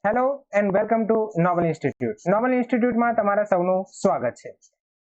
Hello and welcome to noble institute. Noble ઇન્સ્ટિટ્યૂટમાં તમારા સૌનું સ્વાગત છે.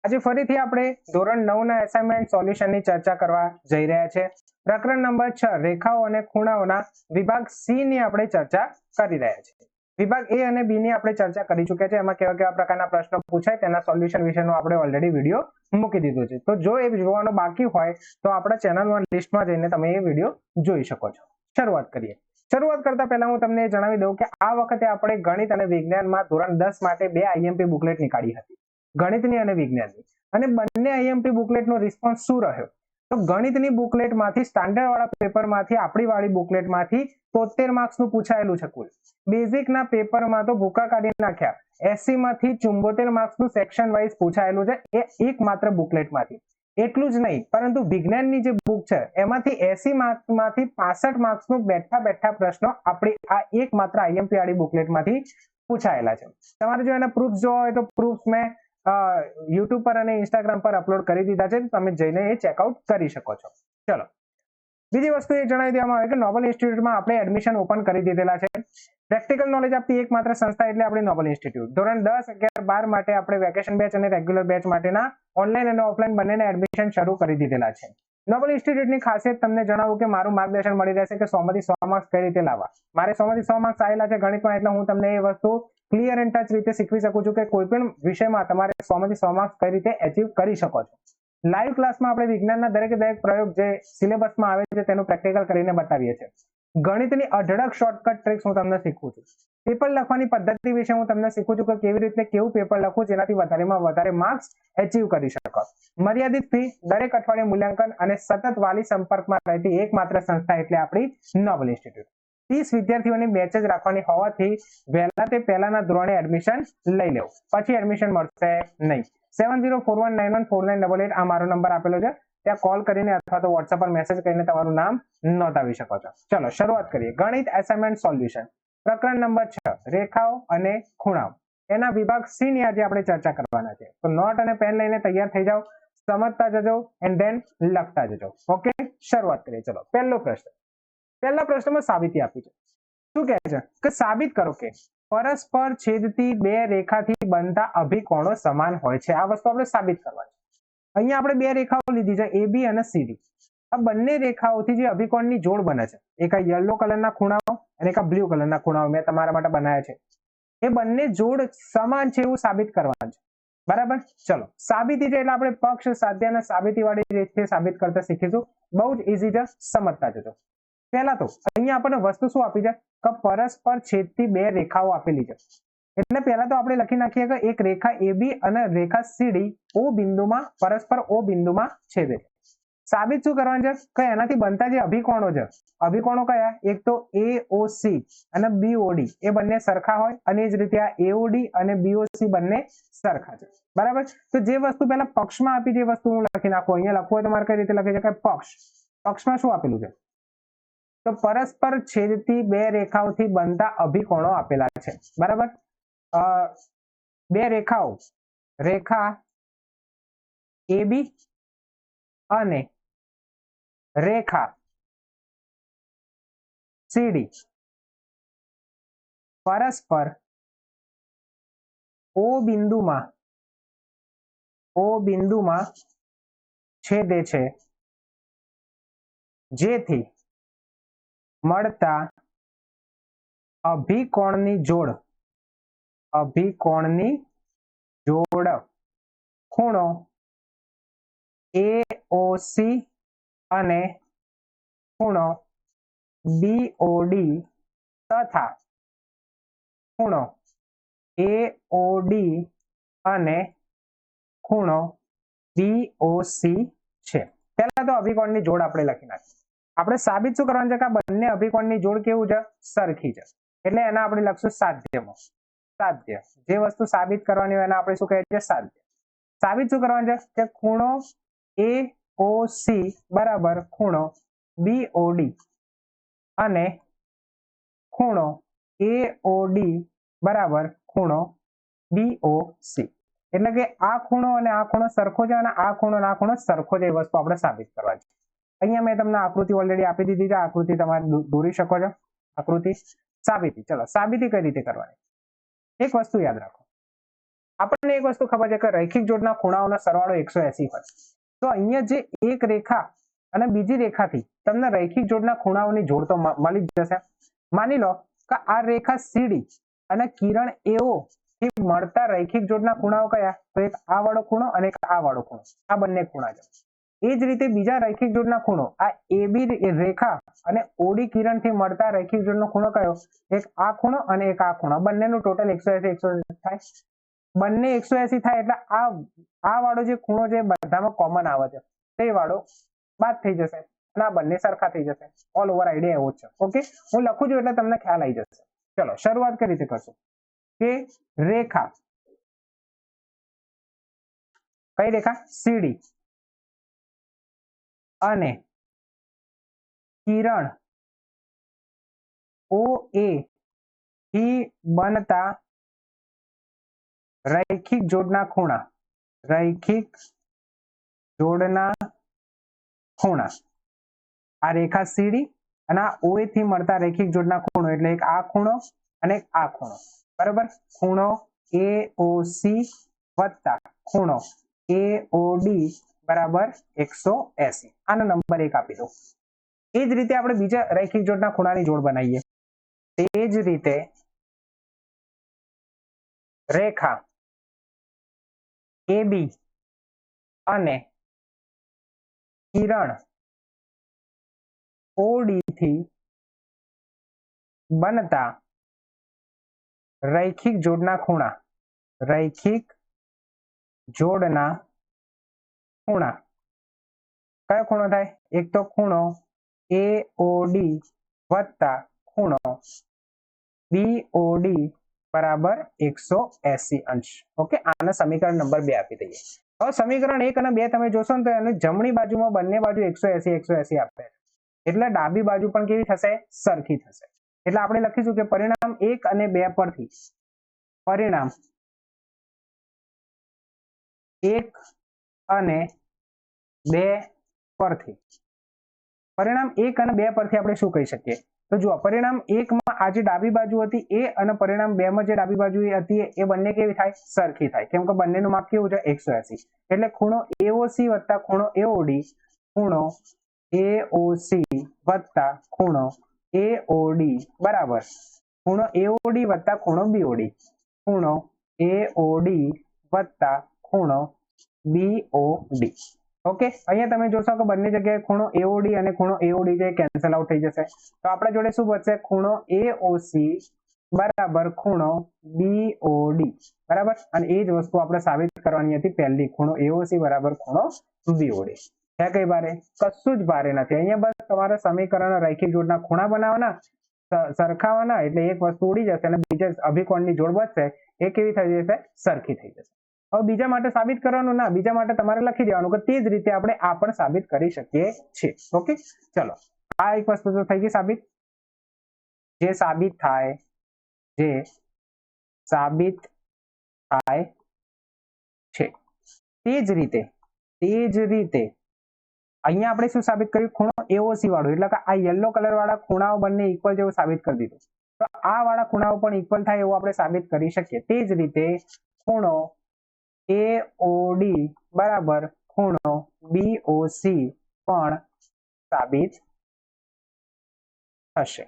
આજે ફરીથી આપણે ધોરણ 9ના એસાઇનમેન્ટ સોલ્યુશનની ચર્ચા કરવા જઈ રહ્યા છે. પ્રકરણ નંબર 6 રેખાઓ અને ખૂણાઓના વિભાગ સી ની આપણે ચર્ચા કરી રહ્યા છીએ. વિભાગ એ અને બી ની આપણે ચર્ચા કરી ચૂક્યા છે. એમાં કેવા કેવા પ્રકારના પ્રશ્નો પૂછાય તેના સોલ્યુશન વિશેનો આપણે ઓલરેડી વિડીયો મૂકી દીધો છે. તો જો એ જોવાનો બાકી હોય તો આપણા ચેનલમાં લિસ્ટમાં જઈને તમે એ વિડીયો જોઈ શકો છો. શરૂઆત કરીએ. શરૂઆત કરતા પહેલા હું તમને જણાવી દઉં કે આ વખતે આપણે ગણિત અને વિજ્ઞાનમાં ધોરણ 10 માટે બે આઈએમપી બુકલેટ નીકાળી હતી, ગણિતની અને વિજ્ઞાનની. અને બંને આઈએમપી બુકલેટનો રિસ્પોન્સ શું રહ્યો? તો ગણિતની બુકલેટમાંથી સ્ટાન્ડર્ડ વાળા પેપરમાંથી આપણી વાળી બુકલેટમાંથી 73 માર્ક્સનું પૂછાયેલું છે કુલ. બેઝિકના પેપરમાં તો ભૂકા કાઢી નાખ્યા. 80 માંથી 74 માર્ક્સનું સેક્શન વાઇઝ પૂછાયેલું છે એ એકમાત્ર બુકલેટમાંથી. એટલું જ નહીં, પરંતુ વિજ્ઞાનની જે બુક છે એમાંથી 80 માર્ક્સમાંથી 65 માર્ક્સનું બેઠા પ્રશ્નો આપણી આ એકમાત્ર આઈએમપી વાળી બુકલેટમાંથી પૂછાયેલા છે. તમારે જો એના પ્રૂફ જોવા હોય તો પ્રૂફ મેં યુટ્યુબ પર અને ઇન્સ્ટાગ્રામ પર અપલોડ કરી દીધા છે. તમે જઈને એ ચેકઆઉટ કરી શકો છો. ચલો, બીજી વસ્તુ એ જણાવી દેવામાં આવે કે નોબલ ઇન્સ્ટિટ્યૂટમાં આપણે એડમિશન ઓપન કરી દીધેલા છે. પ્રેક્ટિકલ નોલેજ આપતી એકમાત્ર સંસ્થા એટલે આપણી નોબલ ઇન્સ્ટિટ્યૂટ. ધોરણ 10, 11, 12 માટે આપણે વેકેશન બેચ અને રેગ્યુલર બેચ માટેના ઓનલાઈન અને ઓફલાઈન બંનેના એડમિશન શરૂ કરી દીધેલા છે. નોબલ ઇન્સ્ટિટ્યૂટની ખાસિયત તમને જણાવું કે મારું માર્ગદર્શન મળી રહેશે કે 100 માંથી 100 માર્ક્સ કઈ રીતે લાવવા. મારે 100 માંથી 100 માર્ક્સ આવેલા છે ગણિતમાં, એટલે હું તમને એ વસ્તુ ક્લિયર એન્ડ ટચ રીતે શીખવી શકું છું કે કોઈ પણ વિષયમાં તમારે 100 માંથી 100 માર્ક્સ કઈ રીતે અચીવ કરી શકો છો. લાઈવ ક્લાસમાં આપણે વિજ્ઞાનના દરેક પ્રયોગ જે સિલેબસમાં આવે છે તેનું પ્રેક્ટિકલ કરીને બતાવીએ છીએ. ગણિતની અઢળક શોર્ટકટ ટ્રિક્સ હું તમને શીખવું છું. પેપર લખવાની પદ્ધતિ વિશે હું તમને શીખું છું કે કેવી રીતે કેવું પેપર લખવું જેનાથી વધારેમાં વધારે માર્ક્સ અચીવ કરી શકો. મર્યાદિત ફી, દરેક અઠવાડિયે મૂલ્યાંકન અને સતત વાલી સંપર્કમાં રહેતી એકમાત્ર સંસ્થા એટલે આપણી નોબલ ઇન્સ્ટિટ્યૂટ. 30 વિદ્યાર્થીઓની બેચ જ રાખવાની હોવાથી વહેલા તે પહેલાના ધોરણે એડમિશન લઈ લેવું, પછી એડમિશન મળશે નહીં. 7041914988 આ મારો નંબર આપેલો છે. ત્યાં કોલ કરીને અથવા તો વોટ્સએપ પર મેસેજ કરીને તમારું નામ નોંધાવી શકો છો. ચલો શરૂઆત કરીએ. ગણિત એસાઇનમેન્ટ સોલ્યુશન પ્રકરણ નંબર 6 રેખાઓ અને ખૂણાઓ એના વિભાગ સી ની આજે આપણે ચર્ચા કરવાના છે. તો નોટ અને પેન લઈને તૈયાર થઈ જાઓ, સમજતા જજો એન્ડ ધેન લખતા જજો. ઓકે, શરૂઆત કરીએ. ચલો, પહેલો પ્રશ્ન. પહેલા પ્રશ્નમાં સાબિતી આપી છે. શું કહે છે કે સાબિત કરો કે પરસ્પર છેદતી બે રેખાથી બનતા અભિકોણો સમાન હોય છે. આ વસ્તુ આપણે સાબિત કરવાની. અહીંયા આપણે બે રેખાઓ લીધી છે, AB અને CD. આ બંને રેખાઓથી જે અભિકોણની જોડ બને છે, એક આ યલો કલરના ખૂણાઓ અને એક આ બ્લુ કલરના ખૂણાઓ મેં તમારા માટે બનાવ્યા છે, એ બંને જોડ સમાન છે એવું સાબિત કરવાનું છે. બરાબર. ચલો, સાબિતી છે એટલે આપણે પક્ષ સાધ્ય અને સાબિતી વાળી રીતથી સાબિત કરતા શીખીશું. બહુ જ ઈઝી છે, સમજતા જજો. પહેલા તો અહીંયા આપણને વસ્તુ શું આપી છે કે પરસ્પર છેદતી બે રેખાઓ આપેલી છે. એટલે પહેલા તો આપણે લખી નાખીએ કે એક રેખા AB અને રેખા CD O બિંદુમાં પરસ્પર O બિંદુમાં છેદે છે. સાબિત શું કરવાનું છે કે એનાથી બનતા જે અભિકોણો છે, અભિકોણો કયા? એક તો AOC અને BOD એ બંને સરખા હોય, અને એ જ રીતે આ AOD અને BOC બંને સરખા છે. બરાબર. તો જે વસ્તુ પહેલા પક્ષમાં આપી છે એ વસ્તુ હું લખી નાખું. અહીંયા લખવું હોય તો મારે કઈ રીતે લખી શકાય? પક્ષમાં શું આપેલું છે? તો પરસ્પર છેદતી બે રેખાઓથી બનતા અભિકોણો આપેલા છે. બરાબર. બે રેખાઓ, રેખા AB અને રેખા CD પરસ્પર O બિંદુમાં છેદે છે, જેથી મળતા અભિકોણની જોડ ખૂણો AOC અને ખૂણો BOD તથા ખૂણો AOD અને ખૂણો BOC છે. પહેલા તો અભિકોણની જોડ આપણે લખી નાખીએ. આપણે સાબિત શું કરવાનું છે કે બંને અભિકોણની જોડ કેવું છે? સરખી છે. એટલે એના આપણે લખશું સાધ્યમાં. સાધ્ય, જે વસ્તુ સાબિત કરવાની હોય એને આપણે શું કહીએ છીએ? સાધ્ય. સાબિત શું કરવાનું છે કે ખૂણો AOC બરાબર ખૂણો BOD અને ખૂણો AOD બરાબર ખૂણો BOC. એટલે કે આ ખૂણો અને આ ખૂણો સરખો છે અને આ ખૂણો અને આ ખૂણો સરખો છે. એ વસ્તુ આપણે સાબિત કરવાની છે. અહીંયા મેં તમને આકૃતિ ઓલરેડી આપી દીધી છે. આકૃતિ તમારે દોરી શકો છો. આકૃતિ સાબિતી, ચલો સાબિતી કઈ રીતે કરવાની? એક વસ્તુ યાદ રાખો, આપણને એક વસ્તુ ખબર છે કે રૈખિક જોડના ખૂણાઓનો સરવાળો 180 હોય. તો અહીંયા જે એક રેખા અને બીજી રેખાથી તમને રૈખિક જોડના ખૂણાઓની જોડ તો મળી જ જશે. માની લો કે આ રેખા સીડી અને કિરણ એઓ થી મળતા રૈખિક જોડના ખૂણાઓ કયા? તો એક આ વાળો ખૂણો અને એક આ વાળો ખૂણો, આ બંને ખૂણા છે. એ જ રીતે બીજા રૈખિક જોડના ખૂણો આ એબી રેખા અને ઓડી કિરણ થી મળતા રૈખિક જોડનો ખૂણો કયો? એક આ ખૂણો અને એક આ ખૂણો, બંનેનું ટોટલ 180 થાય. બંને 180 થાય એટલે આ વાળો જે ખૂણો છે બધામાં કોમન આવે છે, તે વાળો બાદ થઈ જશે અને આ બંને સરખા થઈ જશે. ઓલ ઓવર આઈડિયા એવો જ છે. ઓકે, હું લખું છું એટલે તમને ખ્યાલ આવી જશે. ચલો શરૂઆત કઈ રીતે કરશું કે રેખા, કઈ રેખા? સીડી અને કિરણ ઓ એ થી બનતા રૈખિક જોડના ખૂણા, રૈખિક જોડના ખૂણા, આ રેખા સીડી અને આ ઓ થી મળતા રૈખિક જોડના ખૂણો એટલે એક આ ખૂણો અને એક આ ખૂણો, બરાબર? ખૂણો એઓસી વત્તા ખૂણો એઓડી બરાબર 180. આનો નંબર 1 આપી દો. એ જ રીતે આપણે બીજા રૈખિક જોડના ખૂણાની જોડ બનાવીએ. તે જ રીતે રેખા એબી અને કિરણ ઓડી થી બનતા રૈખિક જોડના ખૂણા, રૈખિક જોડના ખૂણા, કયો ખૂણો થાય? એક તો ખૂણો એઓડી વત્તા ખૂણો બીઓડી બરાબર 180 અંશ. ઓકે, આને સમીકરણ નંબર 2 આપી દઈએ. હવે સમીકરણ 1 અને 2 તમે જોશો ને તો એની જમણી બાજુમાં બંને બાજુ 180 આપે છે, એટલે ડાબી બાજુ પણ કેવી થશે? સરખી થશે. એટલે આપણે લખીશું કે પરિણામ 1 અને 2 પરથી, પરિણામ 1 અને 2 પરથી, પરિણામ 1 અને 2 પરથી આપણે શું કહી શકીએ? તો જુઓ, પરિણામ 1 માં આ જે ડાબી બાજુ હતી એ અને પરિણામ 2 માં જે ડાબી બાજુ હતી એ બંને કેવી થાય? સરખી થાય. કેમ કે બંનેનું માપ કેવું છે? 180. એટલે ખૂણો એઓસી વત્તા ખૂણો એઓડી, ખૂણો એઓસી વત્તા ખૂણો એઓડી બરાબર ખૂણો એઓડી વત્તા ખૂણો બીઓડી, ખૂણો એઓડી વત્તા ખૂણો બીઓડી. ઓકે, અહીંયા તમે જોશો કે બંને જગ્યાએ ખૂણો એઓડી અને ખૂણો એઓડી જે કેન્સલ આઉટ થઈ જશે. તો આપણા જોડે શું બચશે? ખૂણો એઓસી બરાબર ખૂણો બીઓડી બરાબર. અને એ જ વસ્તુ આપણે સાબિત કરવાની હતી પહેલી, ખૂણો એઓસી બરાબર ખૂણો બીઓડી. ત્યાં કઈ ભારે? કશું જ ભારે નથી. અહીંયા બસ તમારે સમીકરણ રૈખિક જોડના ખૂણા બનાવવાના, સરખાવાના, એટલે એક વસ્તુ ઉડી જશે અને બીજા અભિકોણની જોડ બચશે એ કેવી થઈ જશે? સરખી થઈ જશે. હવે બીજા માટે સાબિત કરવાનું ના, બીજા માટે તમારે લખી દેવાનું કે તે જ રીતે આપણે આ પણ સાબિત કરી શકીએ છીએ. ઓકે, ચલો આ એક વસ્તુ તો થઈ ગઈ સાબિત. જે સાબિત થાય, જે સાબિત થાય છે તે જ રીતે અહીંયા આપણે શું સાબિત કર્યું? ખૂણો એઓસી વાળું, એટલે કે આ યલો કલર વાળા ખૂણાઓ બંને ઇક્વલ જેવું સાબિત કરી દીધું. તો આ વાળા ખૂણાઓ પણ ઇક્વલ થાય એવું આપણે સાબિત કરી શકીએ. તે જ રીતે ખૂણો એઓડી બરાબર ખૂણો બીઓસી પણ સાબિત થશે.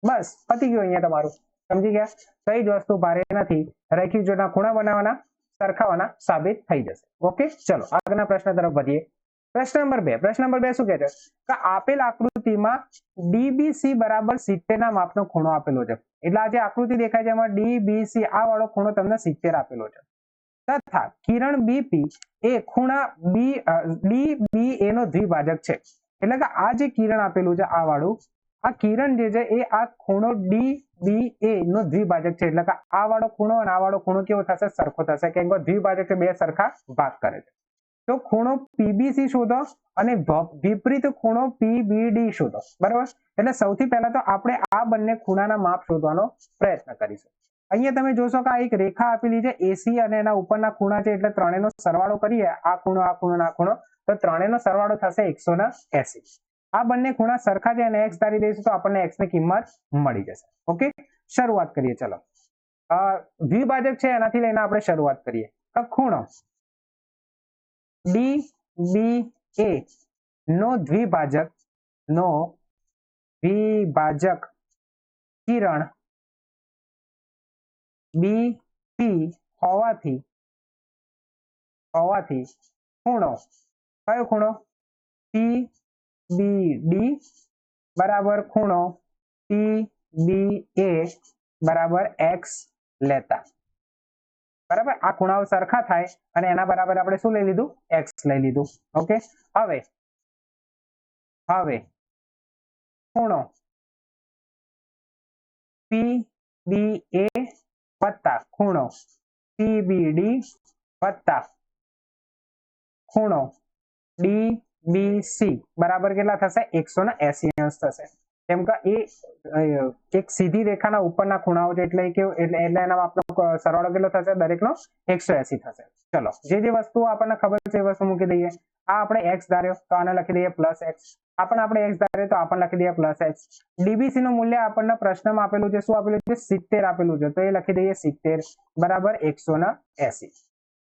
બસ પતી ગયું. અહીંયા તમારું સમજી ગયા? કઈ જ વસ્તુ ભારે નથી. રૈખિક જોડના ખૂણા બનાવવાના, સરખાવાના, સાબિત થઈ જશે. ઓકે, ચલો આગળના પ્રશ્ન તરફ વધીએ. પ્રશ્ન નંબર 2. પ્રશ્ન નંબર 2 શું કહે છે કે આપેલ આકૃતિમાં ડીબીસી બરાબર 70 ના માપનો ખૂણો આપેલો છે. એટલે આ જે આકૃતિ દેખાય છે એમાં ડીબીસી આ વાળો ખૂણો તમને 70 આપેલો છે, તથા કિરણ બીપી એ ખૂણા ડીબીએ નો દ્વિભાજક છે. એટલે કે આ જે કિરણ આપેલું છે આ વાળું, આ કિરણ જે છે એ આ ખૂણો ડીબીએ નો દ્વિભાજક છે. એટલે કે આ વાળો ખૂણો અને આ વાળો ખૂણો કેવો થશે? સરખો થશે. કેમ કે દ્વિભાજક બે સરખા ભાગ કરે છે. તો ખૂણો પીબીસી શોધો અને વિપરીત ખૂણો પીબીડી શોધો. બરાબર. એટલે સૌથી પહેલા તો આપણે આ બંને ખૂણાના માપ શોધવાનો પ્રયત્ન કરીશું. અહીંયા તમે જોશો કે આ એક રેખા આપેલી છે એસી અને એના ઉપરના ખૂણા છે, એટલે ત્રણેયનો સરવાળો કરીએ, આ ખૂણો આ ખૂણો આ ખૂણો, તો ત્રણેયનો સરવાળો થશે 180. આ બંને ખૂણા સરખા છે અને x ધારી દઈશું તો આપણને x ની કિંમત મળી જશે. ઓકે, શરૂઆત કરીએ. ચલો, દ્વિભાજક છે એનાથી લઈને આપણે શરૂઆત કરીએ. તો ખૂણો DBA નો દ્વિભાજક કિરણ BP હોવાથી ખૂણો કયો ખૂણો PBD બરાબર ખૂણો PBA બરાબર x લેતા. બરાબર, આ ખૂણાઓ સરખા થાય અને એના બરાબર આપણે શું લઈ લીધું? x લઈ લીધું. ઓકે, હવે ખૂણો PBA વત્તા ખૂણો PBD વત્તા ખૂણો DBC બરાબર કેટલા થશે? 180 અંશ થશે. કેમ કે એ એક સીધી રેખાના ઉપરના ખૂણાઓ છે એટલે એના માપનો સરવાળો કેટલો થશે? દરેકનો 180 થશે. ચલો, જે વસ્તુઓ આપણને ખબર છે એ વસ્તુ મૂકી દઈએ. આ આપણે x ધાર્યો તો આને લખી દઈએ પ્લસ x. આપણે x ધાર્યો તો આપણને લખી દઈએ પ્લસ x. DBC નું મૂલ્ય આપણને પ્રશ્નમાં આપેલું છે. શું આપેલું છે? 70 આપેલું છે, તો એ લખી દઈએ 70 બરાબર 180.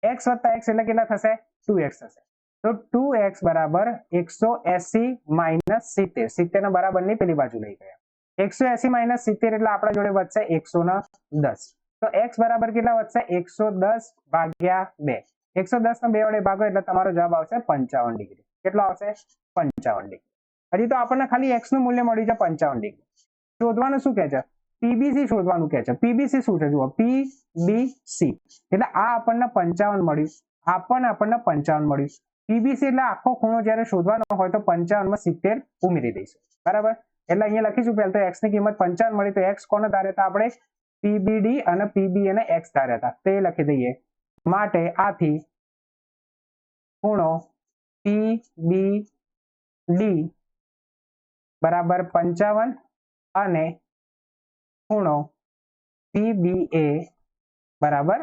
x વત્તા x એટલે કેટલા થશે? 2x થશે. તો 2x બરાબર 180 માઇનસ 70. 70 ના બરાબર ની પેલી બાજુ લઈ ગયા. 180 માઇનસ 70 એટલે આપણા જોડે વધશે 110. તો x બરાબર કેટલા વધશે? 110 ભાગ્યા 2. 110 ને 2 વડે ભાગો એટલે તમારો જવાબ આવશે 55 ડિગ્રી. કેટલો આવશે? 55 ડિગ્રી. હજી તો આપણને ખાલી x નું મૂલ્ય મળ્યું છે 55 ડિગ્રી. શોધવાનું શું કહે છે? PBC શોધવાનું કહે છે. PBC શું છે? જુઓ, PBC એટલે આ આપણને 55 મળ્યું, આ પણ આપણને 55 મળ્યું. PBC એટલે આખો ખૂણો જ્યારે શોધવાનો હોય તો 55 માં 70 ઉમેરી દઈશું. બરાબર, એટલે અહીંયા લખીશું પહેલા તો x ની કિંમત 55 મળી, તો x કોને ધાર્યા હતા આપણે? PBD અને PBA ને x ધાર્યા હતા, તે લખી દઈએ. માટે આથી ખૂણો PBD બરાબર 55 અને ખૂણો PBA બરાબર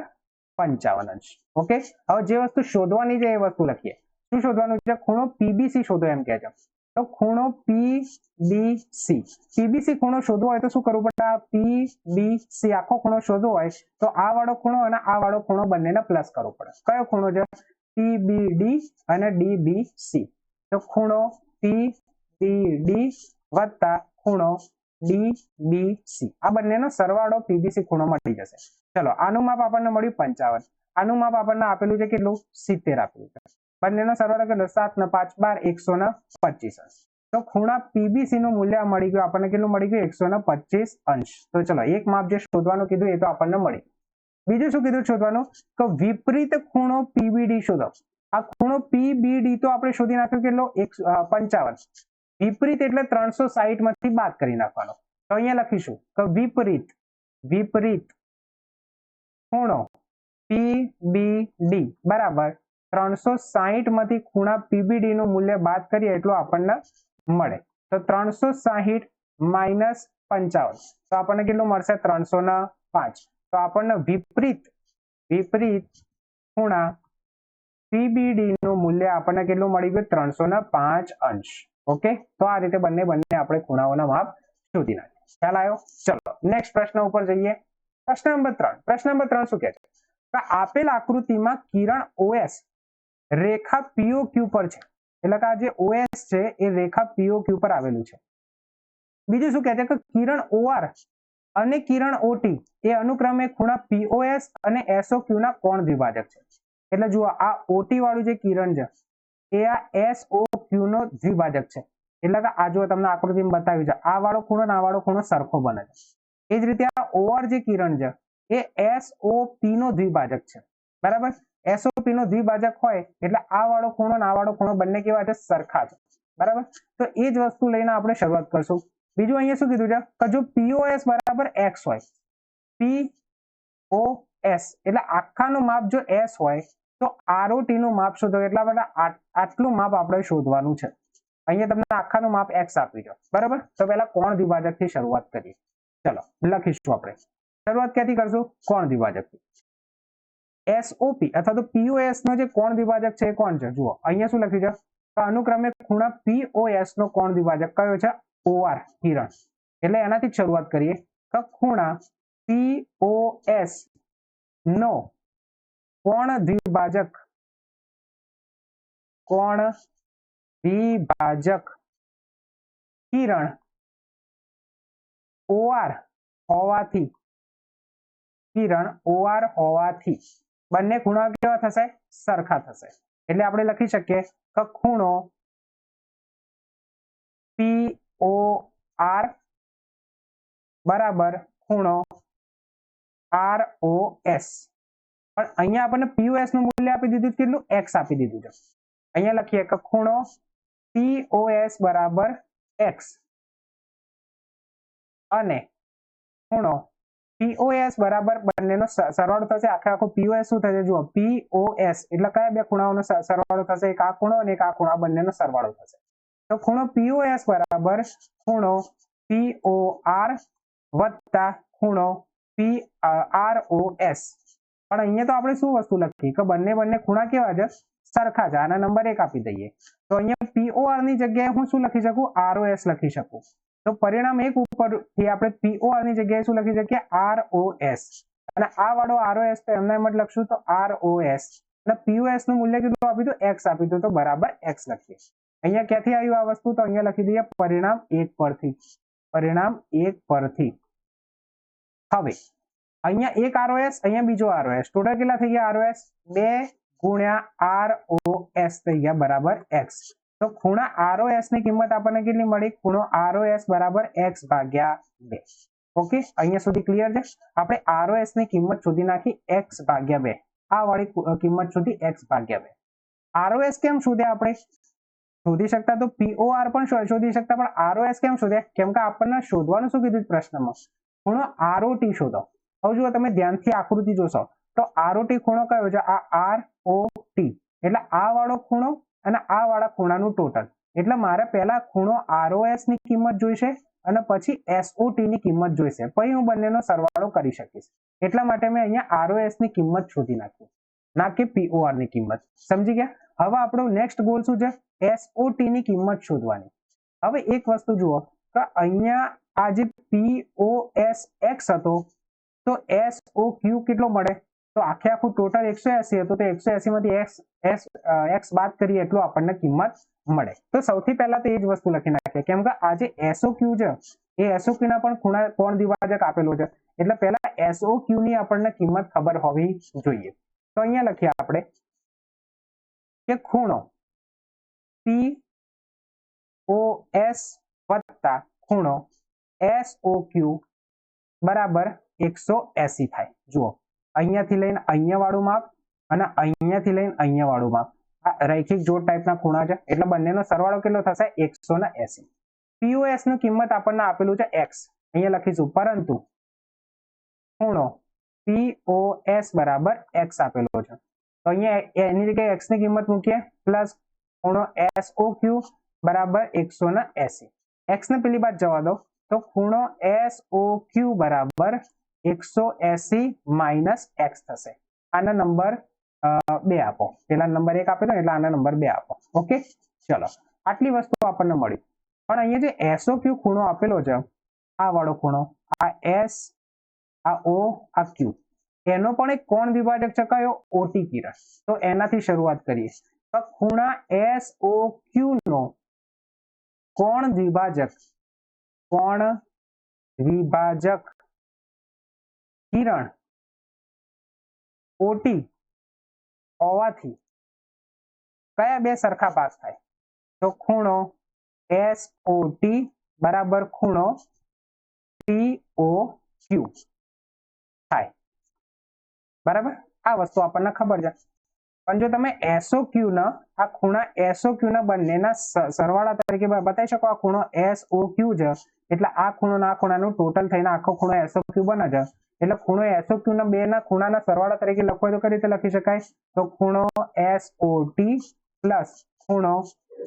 55 અંશ. ઓકે, હવે જે વસ્તુ શોધવાની છે એ વસ્તુ લખીએ. શું શોધવાનું છે? ખૂણો PBC શોધો એમ કહે છે. તો ખૂણો PBC ખૂણો શોધવો હોય તો શું કરવું પડે? PBC આખો ખૂણો શોધવો હોય તો આ વાળો ખૂણો અને આ વાળો ખૂણો બંનેને પ્લસ કરવો પડે. કયો ખૂણો છે? PBD અને DBC. તો ખૂણો PBD વત્તા ખૂણો DBC આ બંનેનો સરવાળો PBC ખૂણો મળી જશે. ચલો, આનું માપ આપણને મળ્યું 55, આનું માપ આપણને આપેલું છે કેટલું? 70 આપેલું છે. બંનેનો સરવાળો કેટલો? 7 ને 5 12 125 અંશ. તો ખૂણા PBC નું મૂલ્ય મળી ગયું આપણને. કેટલું મળી ગયું? 125 અંશ. તો ચલો, એક માપ જે શોધવાનું કીધું એ તો આપણને મળી. બીજું શું કીધું શોધવાનું? તો વિપરીત ખૂણો PBD શોધો. આ ખૂણો PBD તો આપણે શોધી નાખ્યો કેટલો? 55. વિપરીત એટલે 360 માંથી બાદ કરી નાખવાનો. તો અહીંયા લખીશું કે વિપરીત ખૂણો PBD બરાબર 360 માંથી ખૂણા PBD નું મૂલ્ય બાદ કરીએ એટલું આપણને મળે. તો 360 માઇનસ 55 તો આપણને કેટલું મળશે? 305. તો આપણને વિપરીત ખૂણા PBD નું મૂલ્ય આપણને કેટલું મળી ગયું? 305 અંશ. ઓકે, તો આ રીતે બંને આપણે ખૂણાઓના માપ શોધી નાખ્યા. ખ્યાલ આવ્યો? ચલો, નેક્સ્ટ પ્રશ્ન ઉપર જઈએ. પ્રશ્ન નંબર 3. પ્રશ્ન નંબર 3 શું કહે છે? આપેલ આકૃતિમાં કિરણ OS રેખા POQ પર છે. એટલે કે આ જે OS છે એ રેખા POQ પર આવેલું છે. બીજું શું કહે છે? કે કિરણ OR અને કિરણ OT એ અનુક્રમે ખૂણા POS અને SOQ ના કોણ દ્વિભાજક છે. એટલે જુઓ, આ OT વાળું જે કિરણ છે એ આ SOQ નો દ્વિભાજક છે. એટલે કે આ જો તમને આકૃતિમાં બતાવ્યું છે, આ વાળો ખૂણો અને આ વાળો ખૂણો સરખો બને છે. એ જ રીતે આ OR જે કિરણ છે એ SOP નો દ્વિભાજક છે. બરાબર, SOP નો દ્વિભાજક હોય એટલે આ વાળો ખૂણો અને આ વાળો ખૂણો બંને કેવા છે? સરખા છે. બરાબર, તો એ જ વસ્તુ લઈને આપણે શરૂઆત કરશું. બીજું અહીંયા શું કીધું છે? કે જો POS બરાબર x હોય, POS એટલે આખાનું માપ જો s હોય તો ROT નું માપ શોધો. એટલા માટે આટલું માપ આપણે શોધવાનું છે. અહીંયા તમને આખાનું માપ x આપ્યું છે. બરાબર, તો પહેલા કોણ દ્વિભાજક થી શરૂઆત કરીએ. ચલો, લખીશું આપણે. શરૂઆત ક્યાંથી કરશું? કોણ દ્વિભાજક થી. SOP અથવા તો POS નો જે કોણ દ્વિભાજક છે એ કોણ છે? જુઓ, અહીંયા શું લખ્યું છે? તો અનુક્રમે ખૂણા POS નો કોણ દ્વિભાજક કયો છે? OR કિરણ. એટલે એનાથી જ શરૂઆત કરીએ તો ખૂણા POS નો કોણ દ્વિભાજક કિરણ OR હોવાથી બંને ખૂણા કેવા થશે? સરખા થશે. એટલે આપણે લખી શકીએ કે ખૂણો POR બરાબર ખૂણો ROS. પણ અહીંયા આપણને POS નું મૂલ્ય આપી દીધું કેટલું? X આપી દીધું છે. અહીંયા લખીએ કે ખૂણો POS બરાબર X અને ખૂણો POS બરાબર બંનેનો સરવાળો થશે. આખો POS શું થશે? જુઓ POS એટલે કયા બે ખૂણાઓનો સરવાળો થશે? એક આ ખૂણો અને એક આ ખૂણો, બંનેનો સરવાળો થશે. તો ખૂણો POS બરાબર ખૂણો POR વત્તા ખૂણો PROS. પણ અહીંયા તો આપણે શું વસ્તુ લખી કે બંને ખૂણા કેવા છે? સરખા છે. આના નંબર 1 આપી દઈએ. તો અહીંયા POR ની જગ્યાએ હું શું લખી શકું? ROS લખી શકું. તો પરિણામ 1 ઉપરથી આપણે POR ની જગ્યાએ શું લખી શકીએ? ROS. અને આ વાળો ROS તો એમના એમ જ લખશું તો ROS. અને POS નું મૂલ્ય કેટલું આપ્યું હતું? X આપ્યું હતું, તો બરાબર X લખીએ. અહીંયા ક્યાંથી આવ્યું આ વસ્તુ? તો અહીંયા લખી દઈએ પરિણામ 1 પરથી. હવે અહીંયા એક ROS, અહીંયા બીજો ROS. ટોટલ કેટલા થઈ ગયા ROS? 2 ગુણ્યા ROS થઈ ગયા બરાબર X. તો ખૂણા ROS ની કિંમત આપણને કેટલી મળી? ખૂણો ROS બરાબર X ભાગ્યા 2. ઓકે, અહીંયા સુધી ક્લિયર છે? આપણે ROS ની કિંમત શોધી નાખી X ભાગ્યા 2. આ વાળી કિંમત શોધી X ભાગ્યા 2. ROS કેમ શોધ્યા આપણે? શોધી શકતા તો POR પણ શોધી શકતા, પણ ROS કેમ શોધ્યા? કેમ કે આપણને શોધવાનું શું કીધું પ્રશ્નમાં? ખૂણો ROT શોધો. હવે જુઓ તમે ધ્યાનથી આકૃતિ જોશો તો ROT ખૂણો કયો છે? આ ROT એટલે આ વાળો ખૂણો અને આ વાળા ખૂણાનું ટોટલ. એટલે મારે પહેલા ખૂણો ROS ની કિંમત જોઈશે અને પછી SOT ની કિંમત જોઈશે. પછી હું બંનેનો સરવાળો કરી શકીશ. એટલા માટે મેં અહીંયા ROS ની કિંમત શોધી નાખી, ના કે POR ની કિંમત. સમજી ગયા? હવે આપણો નેક્સ્ટ ગોલ શું છે? SOT ની કિંમત શોધવાની. હવે એક વસ્તુ જુઓ કે અહીંયા આ જે POS X હતો તો SOQ કેટલો મળે? તો આખું ટોટલ 180 હતું, તો 180 માંથી X બાદ કરીએ એટલું આપણને કિંમત મળે. તો સૌથી પહેલા તો એ જ વસ્તુ લખી નાખીએ, કેમ કે આ જે SOQ છે એ SOQ ના પણ ખૂણા કોણ દ્વિભાજક આપેલો છે. એટલે પહેલા SOQ ની આપણને કિંમત ખબર હોવી જોઈએ. તો અહીંયા લખીએ આપણે કે ખૂણો POS વત્તા ખૂણો SOQ બરાબર 180 થાય. જુઓ અહીંયાથી લઈને અહીંયા વાળું માપ અને અહીંયાથી લઈને અહીંયા વાળું માપ આ રૈખિક જોડ ટાઈપના ખૂણા છે. એટલે બંનેનો સરવાળો કેટલો થશે? 180. POS નું કિંમત આપણને આપેલું છે X, અહીંયા લખીશું, પરંતુ ખૂણો POS બરાબર X આપેલો છે. તો અહીંયા એની જગ્યાએ X ની કિંમત મૂકીએ પ્લસ ખૂણો SOQ બરાબર 180. X ને પેલી બાદ જવા દો તો ખૂણો SOQ બરાબર 180 માઇનસ X થશે. આના નંબર 2 આપો. પેલા નંબર 1 આપેલો એટલે આના નંબર 2 આપો. ઓકે, ચલો આટલી વસ્તુ આપણને મળી. પણ અહીંયા જે SOQ ખૂણો આપેલો છે, આ વાળો ખૂણો, આ S, આ O, આ Q, એનો પણ એક કોણ દ્વિભાજક છે કયો? OT કિરણ. તો એનાથી શરૂઆત કરીએ તો ખૂણા SOQ નો કોણ દ્વિભાજક કિરણ OT હોવાથી કયા બે સરખા ભાગ થાય? તો ખૂણો SOT બરાબર ખૂણો POQ થાય. બરાબર, આ વસ્તુ આપણને ખબર છે. પણ જો તમે SOQ ના આ ખૂણા SOQ ના બંનેના સરવાળા તરીકે બતાવી શકો, આ ખૂણો SOQ છે એટલે આ ખૂણો ના ખૂણાનું ટોટલ થઈને આખો ખૂણો SOQ બને છે. એટલે ખૂણો SOQ ના બે ના ખૂણાના સરવાળા તરીકે લખવો તો કઈ રીતે લખી શકાય? તો ખૂણો SOT પ્લસ ખૂણો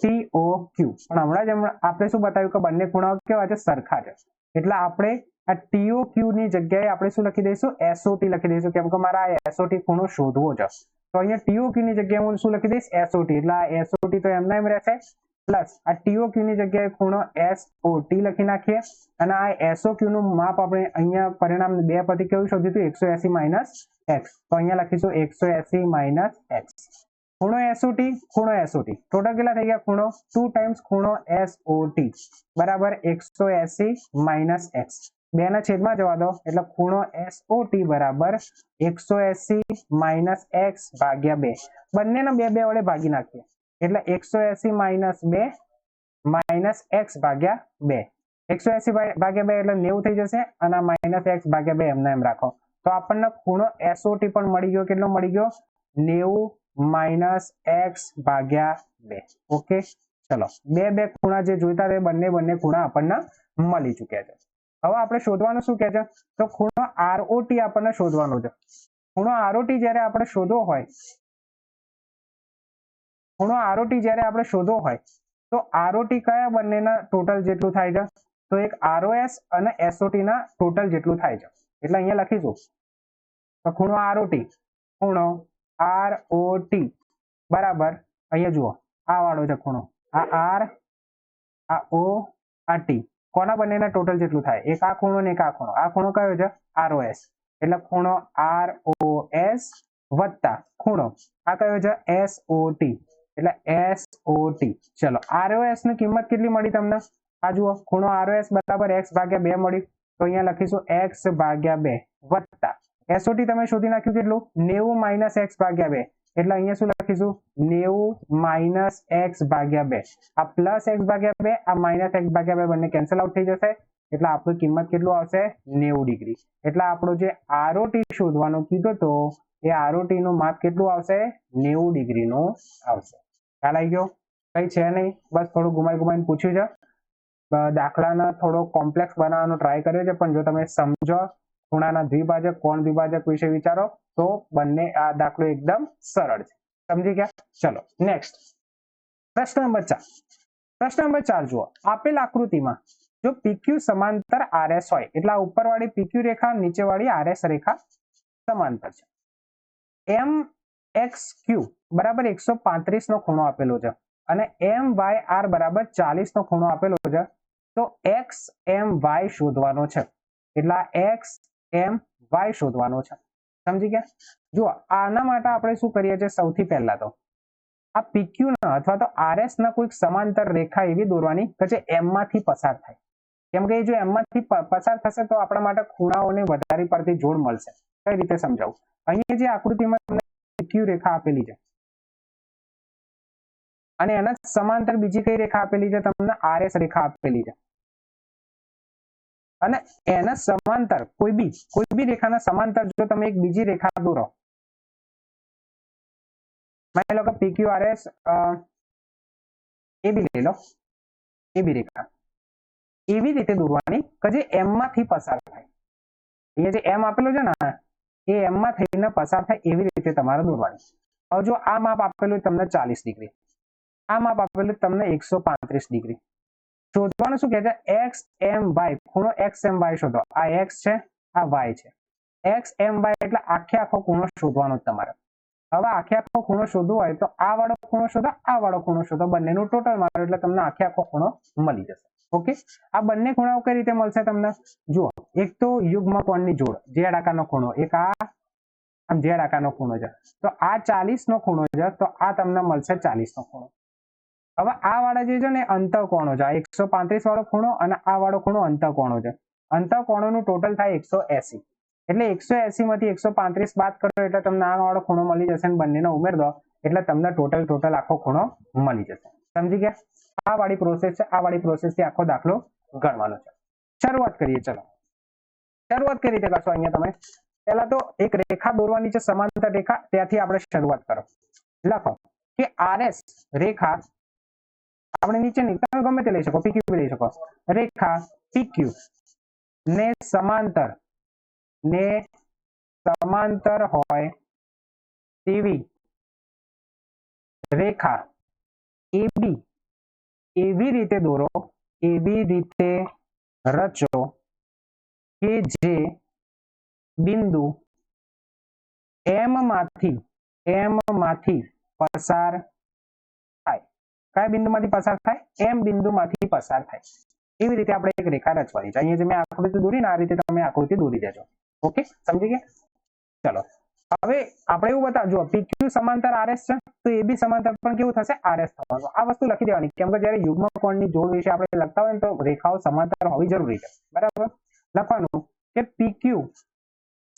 POQ. પણ હમણાં જ આપણે શું બતાવ્યું કે બંને ખૂણાઓ કેવા છે? સરખા છે. એટલે આપણે આ TOQ ની જગ્યાએ આપણે શું લખી દઈશું? SOT લખી દઈશું, કેમ કે મારા SOT ખૂણો શોધવો છે. તો અહીંયા TOQ ની જગ્યાએ હું શું લખી દઈશ SOT, એટલે આ SOT તો એમના એમ રહેશે, પ્લસ આ TOQ ની જગ્યાએ ખૂણો SOT લખી નાખીએ, અને આ SOQ નું માપ આપણે અહીંયા પરિણામ 2 પરથી કેવું શોધ્યું હતું 180 માઇનસ x, તો અહીંયા લખીશું 180 માઇનસ x. ખૂણો SOT ટોટલ કેટલા થઈ ગયા ખૂણો 2 ટાઈમ્સ ખૂણો SOT બરાબર 180 માઇનસ x, 2 ના છેદમાં જવા દો એટલે ખૂણો SOT બરાબર 180 માઇનસ x ભાગ્યા 2, બંનેનો 2 વડે ભાગી નાખીએ એટલે 180 માઇનસ 2 માઇનસ x ભાગ્યા 2, 180 ભાગ્યા 2 એટલે 90 થઈ જશે, અને માઇનસ x ભાગ્યા 2 એમને એમ રાખો, તો આપણને ખૂણો SOT પણ મળી ગયો. કેટલો મળી ગયો 90 માઇનસ x ભાગ્યા 2. ઓકે, ચલો બે ખૂણા જે જોઈતા તે બંને ખૂણા આપણને મળી ચૂક્યા છે. હવે આપણે શોધવાનું શું કહે છે, તો ખૂણો ROT આપણને શોધવાનો છે. ખૂણો ROT જ્યારે આપણે શોધવો હોય, ખૂણો ROT જ્યારે આપણે શોધવો હોય તો ROT કયા બંનેના ટોટલ જેટલું થાય છે, તો એક ROS અને SOT ના ટોટલ જેટલું થાય છે. એટલે અહીંયા લખીશું તો ખૂણો ROT બરાબર, અહીંયા જુઓ આ વાળો છે ખૂણો, આ R, આ O, આ T, કોના બંનેના ટોટલ જેટલું થાય, એક આ ખૂણો ને એક આ ખૂણો. આ ખૂણો કયો છે ROS, એટલે ખૂણો ROS વત્તા ખૂણો આ કયો છે SOT, એટલે SOT. ચલો ROS ની કિંમત કેટલી મળી તમને, આ જુઓ ખૂણો ROS બરાબર x ભાગ્યા 2 મળી, તો અહીંયા લખીશું x ભાગ્યા 2 વત્તા SOT તમે શોધી નાખ્યું કેટલું 90 માઇનસ x ભાગ્યા 2, એટલે અહીંયા શું લખીશું 90 માઇનસ x ભાગ્યા 2, આ પ્લસ x ભાગ્યા 2 આ માઇનસ x ભાગ્યા 2 બંને કેન્સલ આઉટ થઈ જશે, એટલે આપણું કિંમત કેટલું આવશે 90 ડિગ્રી. એટલે આપણો જે ROT શોધવાનું કીધું તો એ ROT નું માપ કેટલું આવશે 90 ડિગ્રીનું આવશે. ખ્યાલ આવી ગયો, કઈ છે નહીં, બસ થોડું ઘુમાઈને પૂછ્યું છે, દાખલાના થોડો કોમ્પ્લેક્સ બનાવવાનો ટ્રાય કર્યો છે, પણ જો તમે સમજો ખૂણાના દ્વિભાજક કોણ દ્વિભાજક વિશે વિચારો તો બંને આ દાખલો એકદમ સરળ છે. સમજી ગયા? ચલો નેક્સ્ટ પ્રશ્ન નંબર 4. પ્રશ્ન નંબર 4 જુઓ, આપેલ આકૃતિમાં જો PQ સમાંતર RS હોય, એટલે આ ઉપરવાળી PQ રેખા નીચેવાળી RS રેખા સમાંતર છે. MXQ બરાબર 135 નો ખૂણો આપેલો છે અને MYR બરાબર 40 નો ખૂણો આપેલો છે, તો XMY શોધવાનો છે. એટલે XMY શોધવાનો છે. સમજી ગયા? જુઓ આના માટે આપણે શું કરીએ છીએ, સૌથી પહેલા તો આ PQ ના અથવા તો RS ના કોઈક સમાંતર રેખા એવી દોરવાની કે જે M માંથી પસાર થાય, કેમ કે જો M માંથી પસાર થશે તો આપણા માટે ખૂણાઓની વધારે પડતી જોડ મળશે. કઈ રીતે સમજાવું, અહીંયા જે આકૃતિમાં તમને PQ રેખા આપેલી છે અને એના સમાંતર બીજી કઈ રેખા આપેલી છે, તમને RS રેખા આપેલી છે, અને એના સમાંતર કોઈ બી રેખાના સમાંતર જો તમે એક બીજી રેખા દોરો, માની લો કે PQRS એ બી લઈ લો, એ બી રેખા એવી રીતે દોરવાની કે જે M માંથી પસાર થાય. અહીંયા જે M આપેલો છે ને એ M માં થઈને પસાર થાય એવી રીતે તમારે દોરવાની. હવે જો આ માપ આપેલું તમને 40 ડિગ્રી, આ માપ આપેલું તમને 135 ડિગ્રી, શોધવાનું શું કહે છે XMY, ખૂણો XMY શોધો. આ X છે, આ Y છે, XMY એટલે આખો ખૂણો શોધવાનો તમારે. હવે આખો ખૂણો શોધવો હોય તો આ વાળો ખૂણો શોધો, આ વાળો ખૂણો શોધો, બંનેનું ટોટલ મારો એટલે તમને આખો ખૂણો મળી જશે. ઓકે, આ બંને ખૂણાઓ કઈ રીતે મળશે તમને, જુઓ એક તો યુગ્મ કોણની જોડ, ઝેડ આકારનો ખૂણો, એક આમ ઝેડ આકારનો ખૂણો છે, તો આ 40 નો ખૂણો છે, તો આ તમને મળશે 40 નો ખૂણો. હવે આ વાળા જે છે ને અંતઃકોણો છે, આ 135 વાળો ખૂણો અને આ વાળો ખૂણો અંતઃકોણો છે. અંતઃકોણોનું ટોટલ થાય 180, એટલે 180 માંથી 135 બાદ કરો એટલે તમને આ વાળો ખૂણો મળી જશે, અને બંનેનો ઉમેર દો એટલે તમને ટોટલ આખો ખૂણો મળી જશે. સમજી ગયા? આ વાળી પ્રોસેસ છે, આ વાળી પ્રોસેસ થી આખો દાખલો ગણવાનો છે. શરૂઆત કરીએ. ચલો શરૂઆત કઈ રીતે કરશો, અહીંયા તમે પહેલા તો એક રેખા દોરવાની છે, સમાંતર રેખા, ત્યાંથી આપણે શરૂઆત કરો. લખો કે RS રેખા આપણે નીચેની તમે ગમે તે લઈ શકો, PQ લઈ શકો, રેખા PQ ને સમાંતર હોય તેવી રેખા AB એવી રીતે દોરો, એવી રીતે રચો કે જે બિંદુ M માંથી એમ માંથી પસાર થાય. કયા બિંદુમાંથી પસાર થાય? એમ બિંદુમાંથી પસાર થાય. એવી રીતે આપણે એક રેખા રચવાની છે. અહીંયા જે મેં આકૃતિ દોરી ને આ રીતે તમે આકૃતિ દોરી દેજો. ઓકે, સમજી ગયા? ચલો હવે આપણે એવું બતાવજો, PQ સમાંતર RS છે તો AB સમાંતર પણ કેવું થશે? RS થવાનું. આ વસ્તુ લખી દેવાની, કેમ કે જ્યારે યુગ્મ કોણની જોડ વિશે આપણે લખતા હોય ને તો રેખાઓ સમાંતર હોવી જરૂરી છે. બરાબર, લખવાનું કે PQ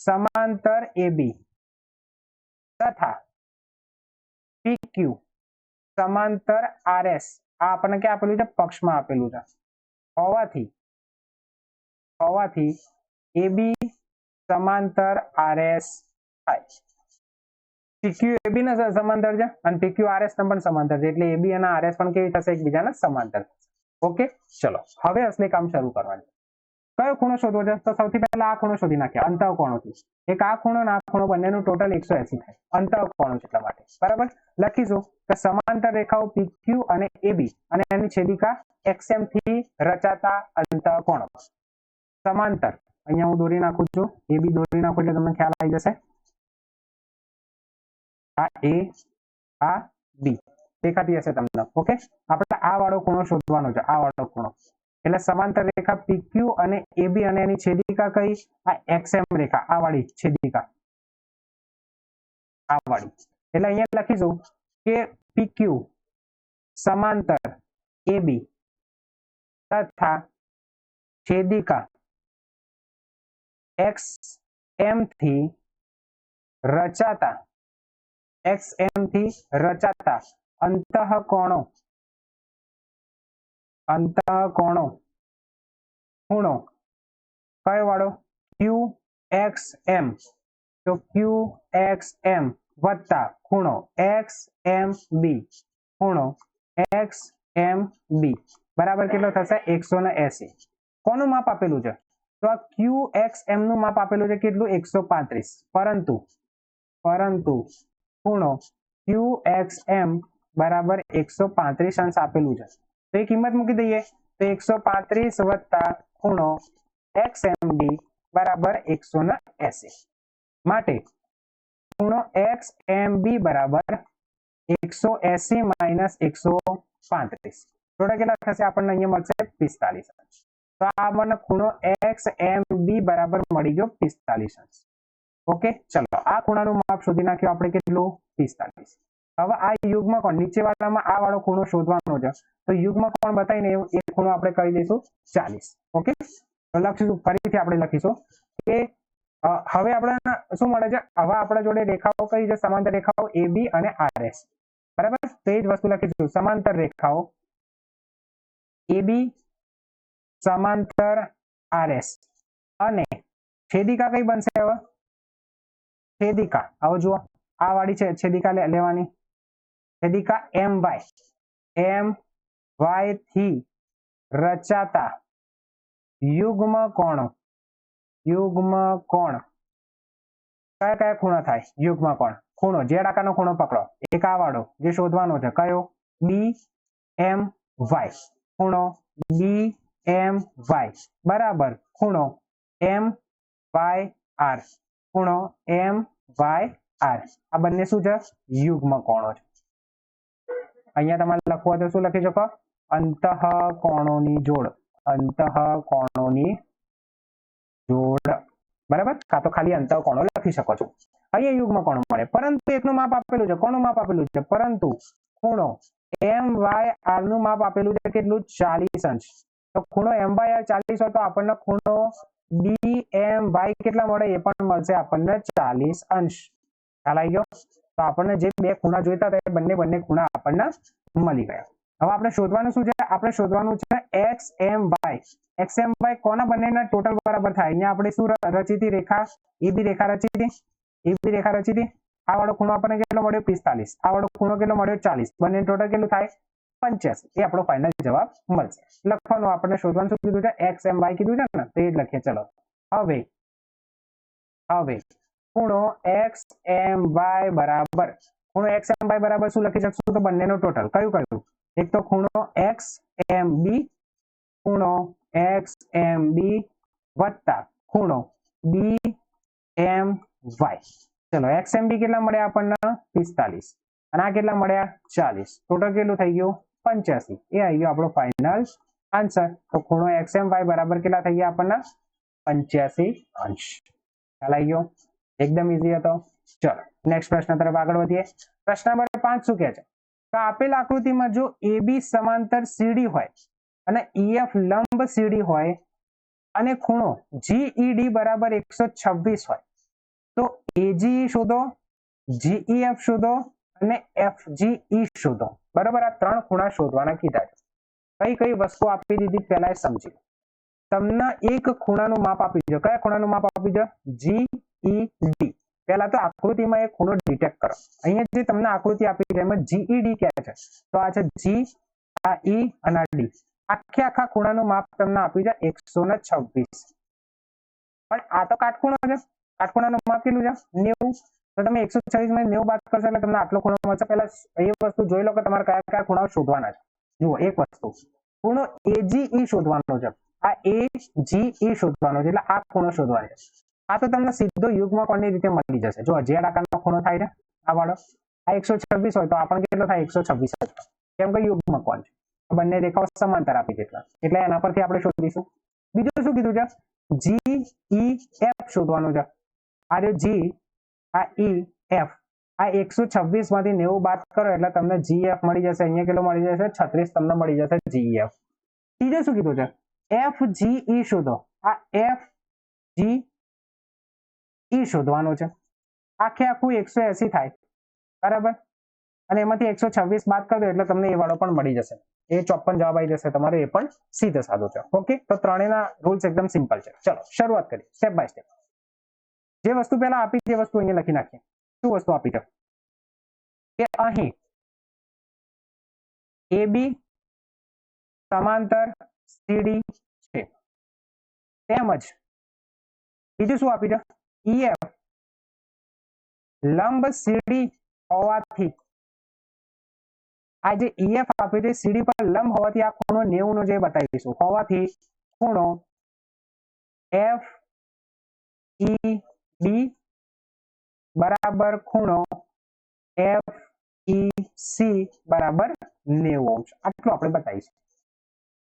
સમાંતર AB તથા PQ સમાંતર RS, આ આપણને ક્યાં આપેલું છે? પક્ષમાં આપેલું છે. હોવાથી AB સમાંતર RS થાય. PQ AB ને સમાંતર છે અને PQ RS ને પણ સમાંતર છે, એટલે AB અને RS પણ કેવી થશે? એકબીજાના સમાંતર. ઓકે, ચલો હવે અસલી કામ શરૂ કરવાનું. કયો ખૂણો શોધવો છે? તો સૌથી પહેલા આ ખૂણો શોધી નાખ્યા અંતઃકોણોથી. એક આ ખૂણો અને આ ખૂણો બંનેનું ટોટલ 180 થાય. અંતઃકોણો એટલા માટે. બરાબર, લખીશું કે સમાંતર રેખાઓ PQ અને AB અને એની છેદિકા XM થી રચાતા અંતઃકોણો. સમાંતર અહીંયા હું દોરી નાખું છું, AB દોરી નાખું એટલે તમને ખ્યાલ આવી જશે. આ A, આ B દેખાતી હશે તમને. ઓકે, આપણે આ વાળો ખૂણો શોધવાનો છે. આ વાળો ખૂણો એટલે સમાંતર રેખા PQ અને AB અને એની છેદિકા કઈ? આ XM રેખા, આ વાળી છેદિકા, આ વાળી. એટલે અહીંયા લખીશું કે PQ સમાંતર AB તથા છેદિકા XM થી રચાતા અંતઃકોણો ખૂણો કયો વાળો? QXM. તો QXM વત્તા ખૂણો XMB, ખૂણો XMB બરાબર કેટલો થશે? 180. કોનું માપ આપેલું છે? તો આ QXM નું માપ આપેલું છે કેટલું? 135. પરંતુ ખૂણો QXM બરાબર 135 અંશ આપેલું છે. તો એ કિંમત મૂકી દઈએ તો 135 વત્તા ખૂણો XMB બરાબર 180. માટે ખૂણો XMB બરાબર 180 માઇનસ 135. ટોટલ કેટલા થશે? આપણને અહીંયા મળશે 45 અંશ. તો આ આપણને ખૂણો XMB બરાબર મળી ગયો 45 અંશ. ઓકે, ચલો આ ખૂણાનું માપ શોધી નાખ્યું આપણે કેટલું? 45. હવે આ યુગ્મ કોણ નીચે વાળામાં આ વાળો ખૂણો શોધવાનો છે, તો યુગ્મ કોણ બતાવીને એ ખૂણો આપણે કરી દઈશું 40. ઓકે, તો લખીશું, ફરીથી આપણે લખીશું કે હવે આપણે શું મળે છે? હવે આપણા જોડે રેખાઓ કઈ છે? સમાંતર રેખાઓ AB અને RS. બરાબર, તો એ જ વસ્તુ લખીશું, સમાંતર રેખાઓ AB સમાંતર RS અને છેદિકા કઈ બનશે? હવે છેદિકા આવો જુઓ, આ વાળી છે છેદિકા લેવાની. છેદિકા MY થી રચાતા યુગ્મ કોણ કયા કયા ખૂણા થાય? યુગ્મ કોણ ખૂણો Z આકારનો ખૂણો પકડો, એક આ વાળો જે શોધવાનો છે, કયો? BMY. ખૂણો BMY બરાબર ખૂણો MYR. ખૂણો MYR. આ બંને શું છે? યુગ્મ કોણો છે. અહીંયા તમારે લખવું હોય તો શું લખી શકો? અંતઃકોણોની જોડ. બરાબર, કાં તો ખાલી અંતઃકોણો લખી શકો છો. અહીંયા યુગ્મ કોણ મળે, પરંતુ એકનું માપ આપેલું છે. કોનું માપ આપેલું છે? પરંતુ ખૂણો MYR નું માપ આપેલું છે કેટલું? 40 અંશ. તો ખૂણો MYR 40 હોય તો આપણને ખૂણો BMY કેટલા મળે? એ પણ મળશે આપણને 40 અંશ. ખ્યાલ આવી ગયો? તો આપણને જે બે ખૂણા જોઈતા હતા એ બંને ખૂણા આપણને મળી ગયા. હવે આપણે શોધવાનું શું છે? આપણે શોધવાનું છે XMY. XMY કોના બંનેના ટોટલ બરાબર થાય? અહીંયા આપણે શું રચી હતી? રેખા AB રેખા રચી હતી. આ વાળો ખૂણો આપણને કેટલો મળ્યો? 45. આ વાળો ખૂણો કેટલો મળ્યો? 40. બંને ટોટલ કેટલું થાય? 85. એ આપણો ફાઇનલ જવાબ મળશે. લખવાનું આપણને શોધવાનું શું કીધું છે? XMY કીધું છે ને, તો એ જ લખીએ. ચલો હવે ખૂણો XMY બરાબર શું લખી શકશું? તો બંનેનો ટોટલ કયું? એક તો ખૂણો XMB વત્તા ખૂણો BMY. ચલો XMB કેટલા મળ્યા આપણને 45 અને આ કેટલા મળ્યા 40, ટોટલ કેટલું થઈ ગયું 85. એ આવી ગયો આપણો ફાઇનલ આન્સર. તો ખૂણો XMY બરાબર કેટલા થઈ ગયા આપણને 85 અંશ. ખ્યાલ આવી ગયો? એકદમ ઈઝી હતો. ચલો નેક્સ્ટ પ્રશ્ન તરફ આગળ વધીએ. પ્રશ્ન નંબર 5 શું કહે છે? તો આપેલ આકૃતિમાં જો AB સમાંતર CD હોય અને EF લંબ CD હોય અને ખૂણો GED બરાબર 126 હોય તો AGE શોધો, GEF શોધો અને FGE શોધો. બરાબર, આ ત્રણ ખૂણા શોધવાના કીધા છે. કઈ કઈ વસ્તુ આપી દીધી પહેલા સમજી. તમને એક ખૂણાનું માપ આપી દો. કયા ખૂણાનું માપ આપી દો? GED. પહેલા તો આકૃતિમાં એક ખૂણો ડિટેક્ટ કરો. અહીંયા જે તમને આકૃતિ આપી છે એમાં GED કહે છે, તો આ છે G, આ E અને આ D. આખા ખૂણાનું માપ તમને આપી છે 126. પણ આ તો કાટખૂણો છે. કાટખૂણાનું માપ કેટલું છે? 90. તો તમે 126 માં 90 બાદ કરશો એટલે તમને આટલો ખૂણો મળશે. પહેલા એ વસ્તુ જોઈ લો કે તમારે કયા કયા ખૂણાઓ શોધવાના છે. જુઓ એક વસ્તુ, ખૂણો AGE શોધવાનો છે. આ AGE શોધવાનો છે એટલે આ ખૂણો શોધવાનો છે. આ તો તમને સીધો યુગ્મ કોણની રીતે મળી જશે. જો Z આકારનો ખૂણો થાય છે આ વાળો, આ 126 હોય તો આપણને કેટલો થાય? 126 જ. કેમ કે યુગ્મ કોણ છે, બંને રેખાઓ સમાંતર આપી છે એટલે એના પરથી આપણે શોધીશું. બીજું શું કીધું છે? GEF શોધવાનું છે. આ જે G, આ EF, આ 126 માંથી 90 બાદ કરો એટલે તમને GF મળી જશે. અહીંયા કેટલો મળી જશે? 36 તમને મળી જશે GEF. ત્રીજું શું કીધું છે? FGE શોધો. આ FGE શોધવાનું છે. આખું 180 થાય બરાબર, અને એમાંથી 126 બાદ કરી દો એટલે તમને એ વાળો પણ મળી જશે. એ 54 જવાબ આવી જશે તમારો. એ પણ સીધો સાધો છે. ઓકે, તો ત્રણેયના રૂલ્સ એકદમ સિમ્પલ છે. ચલો શરૂઆત કરીએ સ્ટેપ બાય સ્ટેપ. જે વસ્તુ પહેલા આપી છે એ વસ્તુ અહીંયા લખી નાખીએ. શું વસ્તુ આપી છે? કે અહીં AB સમાંતર CD છે, તેમજ બીજું શું આપી છે? EF લંબ CD હોવાથી, આ જે EF આપી છે CD પર લંબ હોવાથી આ ખૂણો 90 નો જે બતાવીશું, હોવાથી ખૂણો FED બરાબર ખૂણો FEC બરાબર 90 અંશ. આટલું આપણે બતાવીશું.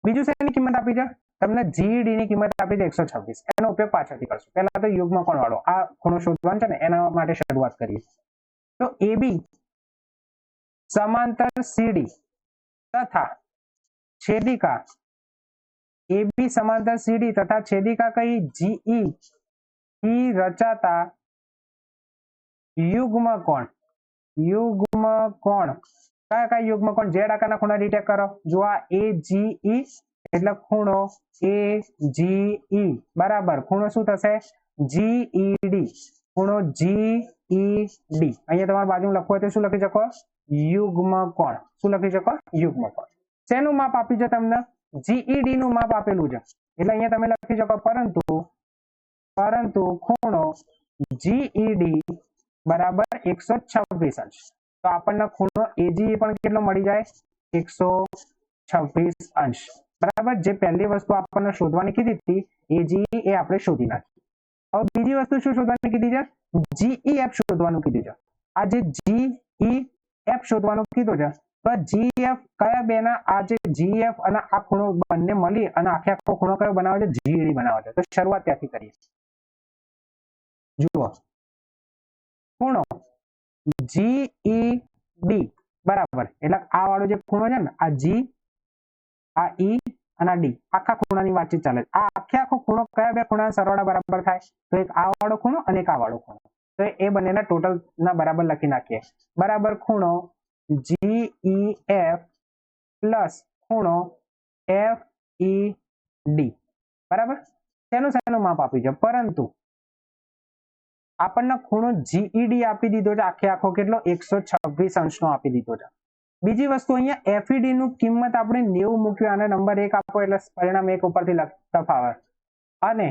બીજું શેની કિંમત આપી છે? તમને GED ની કિંમત આપી છે 126. એનો ઉપયોગ પાછળથી કરશું. પહેલા તો યુગ્મ કોણ વાળો આ ખૂણો શોધવાનો છે ને, એના માટે શરૂઆત કરીએ. તો AB સમાંતર CD તથા છેદિકા, AB સમાંતર CD તથા છેદિકા કઈ GE થી રચાતા યુગ્મ કોણ. યુગ્મ કોણ કયા કયા યુગ્મ કોણ? Z આકારના ખૂણા ડિટેક્ટ કરો. જો આ AGE એટલે ખૂણો AGE બરાબર ખૂણો શું થશે? GED. ખૂણો GED અહીંયા તમારે બાજુમાં લખવું હોય તો શું લખી શકો? યુગ્મ કોણ. શું લખી શકો? યુગ્મ કોણ. શેનું માપ આપ્યું છે તમને? GED નું માપ આપેલું છે એટલે અહીંયા તમે લખી શકો પરંતુ ખૂણો GED બરાબર 126 અંશ. તો આપણને ખૂણો AGE પણ કેટલો મળી જાય? 126 અંશ. બરાબર, જે પહેલી વસ્તુ આપણને શોધવાની કીધી હતી AGE એ આપણે શોધી નાખી. હવે બીજી વસ્તુ શું શોધવાની કીધી છે? GEF શોધવાનું કીધું છે. આ જે GEF શોધવાનું કીધું છે તો GEF કયા બેના? આ જે GEF અને આ ખૂણો બંને મળી અને આખો ખૂણો કયો બનાવે છે? GED બનાવે છે. તો શરૂઆત ત્યાંથી કરીએ. જુઓ ખૂણો GED બરાબર એટલે આ વાળો જે ખૂણો છે ને, આ G, આ E અને આ D, આખા ખૂણાની વાતચીત ચાલે. આ આખો ખૂણો કયા બે ખૂણાના સરવાળા બરાબર થાય? તો એક આ વાળો ખૂણો અને એક આ વાળો ખૂણો. તો એ બંનેના ટોટલ ના બરાબર લખી નાખીએ. બરાબર ખૂણો GEF પ્લસ ખૂણો FED બરાબર. શેનું માપ આપ્યું છે? પરંતુ આપણને ખૂણો GED આપી દીધો છે આખો કેટલો? 126 અંશનો આપી દીધો છે. બીજી વસ્તુ અહીંયા FED નું કિંમત આપણે 90 મૂક્યું અને નંબર 1 આપો એટલે પરિણામ 1 ઉપરથી તફાવત. અને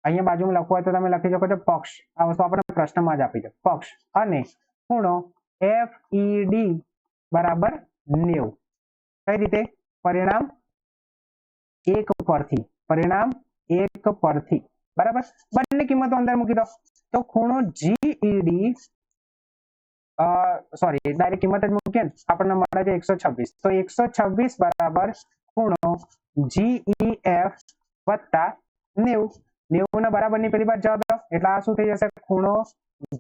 અહીંયા બાજુમાં લખવું હોય તો તમે લખી શકો છો પક્ષ. આ વસ્તુ આપણે પ્રશ્નમાં જ આપી છે, પક્ષ. અને ખૂણો FED બરાબર 90. કઈ રીતે? પરિણામ 1 પરથી. બરાબર, બંને કિંમતો અંદર મૂકી દો. તો તો ખૂણો જીઈડી સોરી ડાયરેક્ટ કિંમત જ મૂકીએ ને આપણને મળે છે 126 તો 126 બરાબર ખૂણો જીઈએફ વત્તા 90 90 ના બરાબર ની પેલી બાજુ જવા દો એટલે આ શું થઈ જશે ખૂણો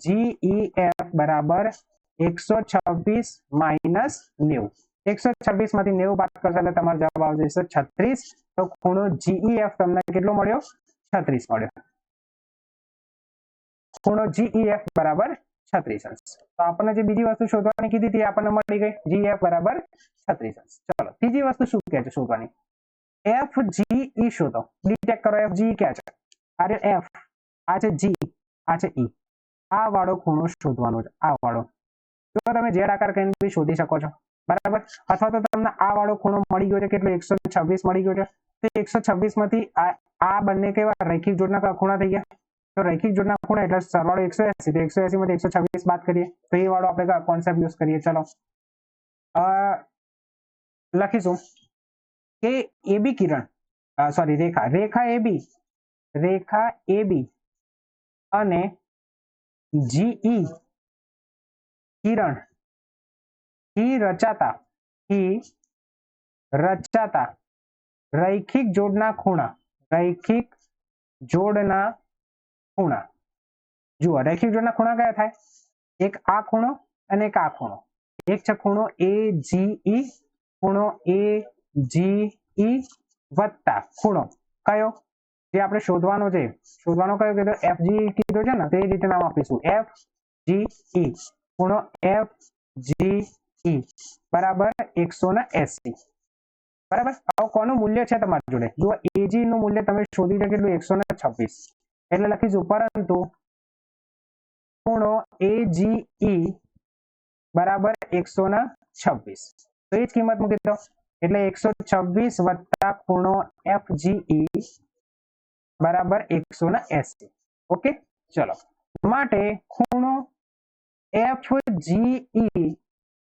જીઈએફ બરાબર 126 માઇનસ 90 126 માંથી 90 બાદ કરશો એટલે તમારો જવાબ આવશે 136 તો ખૂણો જીઈએફ તમને કેટલો મળ્યો 36 મળ્યો ખૂણો જીઈએફ બરાબર 36 અંશ તો આપણને જે બીજી વસ્તુ શોધવાની કીધી હતી આપણને મળી ગઈ જીઈએફ બરાબર 36 અંશ ચલો ત્રીજી વસ્તુ શું કહે છે શોધવાની એફજીઈ શોધો ડિટેક્ટ કરો એફજીઈ ક્યાં છે આ રે એફ આ છે જી આ છે ઈ આ વાળો ખૂણો શોધવાનો છે આ વાળો જો તમે ઝેડ આકાર કરીને બી શોધી શકો છો બરાબર અથવા તો તમને આ વાળો ખૂણો મળી ગયો છે કેટલો 126 મળી ગયો છે તો 126 માંથી આ બંને કેવા રૈખિક જોડના ખૂણા થઈ ગયા તો રૈખિક જોડના ખૂણા એટલે સરવાળો 180 તો 180 માંથી 126 બાદ કરીએ તો એ વાળો આપણે કોન્સેપ્ટ યુઝ કરીએ ચલો લખીશું કે એબી કિરણ સોરી રેખા એબી અને જીઈ કિરણ થી રચાતા રૈખિક જોડના ખૂણા જુઓ રૈખિક જોડના ખૂણા કયા થાય એક આ ખૂણો અને એક આ ખૂણો એક છે ખૂણો એજીઈ ખૂણો એજીઈ વત્તા ખૂણો કયો જે આપણે શોધવાનો કયો કીધો એફજી કીધો છે ને તે રીતે નામ આપીશું એફજીઈ ખૂણો એફજીઈ બરાબર 180 બરાબર હવે કોનું મૂલ્ય છે તમારી જોડે જો એજી નું મૂલ્ય તમે શોધી શકો કેટલું 126 એટલે લખીશું પરંતુ ખૂણો એજીઈ બરાબર 126 તો એ જ કિંમત મૂકી દો એટલે 126 વત્તા ખૂણો એફજીઈ બરાબર 180 ઓકે ચલો માટે ખૂણો એફજીઈ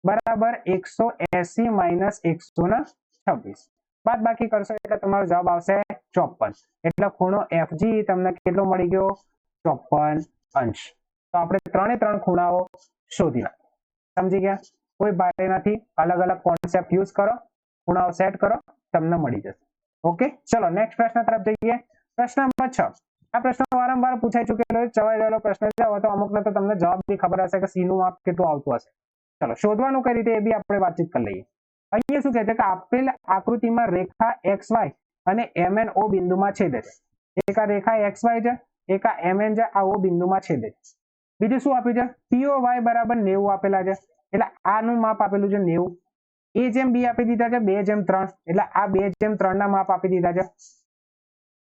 બરાબર 180 માઇનસ 126 બાદ બાકી કરશો એટલે તમારો જવાબ આવશે 54 એટલે ખૂણો એફજી તમને કેટલો મળી ગયો 54 અંશ તો આપણે ત્રણ ખૂણાઓ શોધી નાખ્યા સમજી ગયા કોઈ ભારે નથી અલગ અલગ કોન્સેપ્ટ યુઝ કરો ખૂણાઓ સેટ કરો તમને મળી જશે ઓકે ચલો નેક્સ્ટ પ્રશ્ન તરફ જઈએ પ્રશ્ન નંબર 6 આ પ્રશ્ન વારંવાર પૂછાઈ ચૂકેલો છે ચવાઈ ગયેલો પ્રશ્ન છે હવે તો અમુકને તો તમને જવાબ બી ખબર હશે કે સી નું માપ કેટલું આવતું હશે ચલો શોધવાનું કઈ રીતે એ બી આપણે વાતચીત કરી લઈએ અહીંયા શું કહે છે કે આપેલ આકૃતિમાં રેખા XY અને MNO બિંદુમાં છેદે છે એક આ રેખા XY છે એક આ MN છે આ O બિંદુમાં છેદે છે બીજું શું આપ્યું છે POY બરાબર 90 આપેલા છે એટલે આનું માપ આપેલું છે 90 A જેમ B આપી દીધા છે 2:3 એટલે આ 2:3 ના માપ આપી દીધા છે